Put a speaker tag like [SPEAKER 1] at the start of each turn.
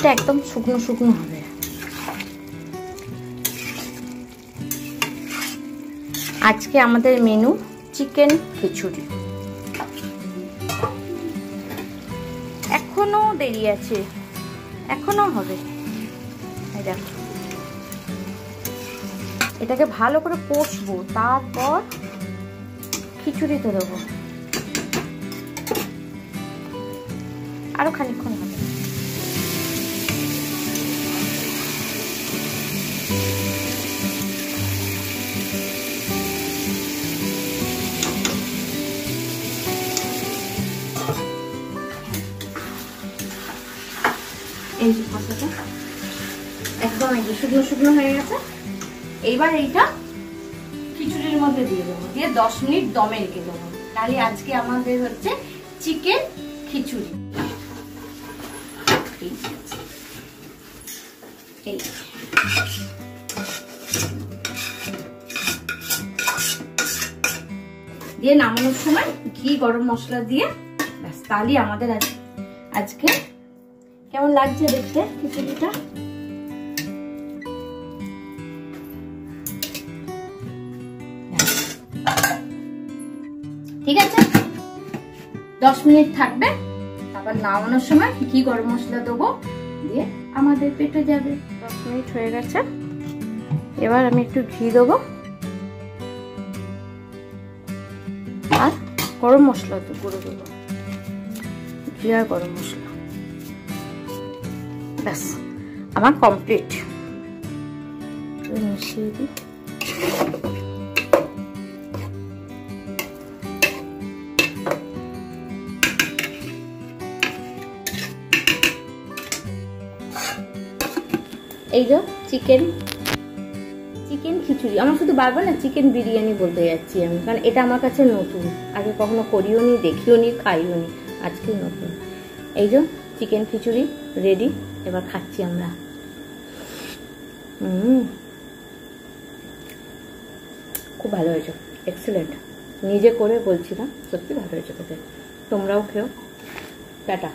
[SPEAKER 1] খিচুড়িটা একদম শুকনো শুকনো হবে। আজকে আমাদের মেনু চিকেন খিচুড়ি। এখনো দেরি আছে, এখনো হবে। এই দেখো, এটাকে ভালো করে কষবো, তারপর খিচুড়িতে দেবো। আরো খানিকক্ষণ হবে। এই যে কষাটা একদম এই যে শুকনো শুকনো হয়ে গেছে। এইবার এইটা খিচুড়ির মধ্যে দিয়ে দেবো, দিয়ে 10 মিনিট দমে রেখে দেবো। তাহলে আজকে আমাদের হচ্ছে চিকেন খিচুড়ি। এই দিয়ে নামানোর সময় ঘি গরম মশলা দিয়ে ব্যাস, তাহলে আমাদের আজকে কেমন লাগছে দেখতে খিচুড়িটা। ঠিক আছে, 10 মিনিট থাকবে, তারপর নামানোর সময় ঘি গরম মশলা দেবো, দিয়ে আমাদের পেটে যাবে। 10 মিনিট হয়ে গেছে, এবার আমি একটু ঘি দেবো আর গরম মশলা তো গুঁড়ো দেবো, ঘি আর গরম মশলা। ব্যাস আমার কমপ্লিট। মিশিয়ে দিই। এই যে চিকেন খিচুড়ি। আমার শুধু বারবার না চিকেন বিরিয়ানি বলতে যাচ্ছি আমি, কারণ এটা আমার কাছে নতুন, আগে কখনো করিও নি, দেখিও নি, খাইও নি, আজকে নতুন। এই যে চিকেন খিচুড়ি রেডি, এবার খাচ্ছি আমরা। খুব ভালো হয়েছে, এক্সেলেন্ট। নিজে করে বলছিলাম, সত্যি ভালো হয়েছে খেতে। তোমরাও খেও। টাটা।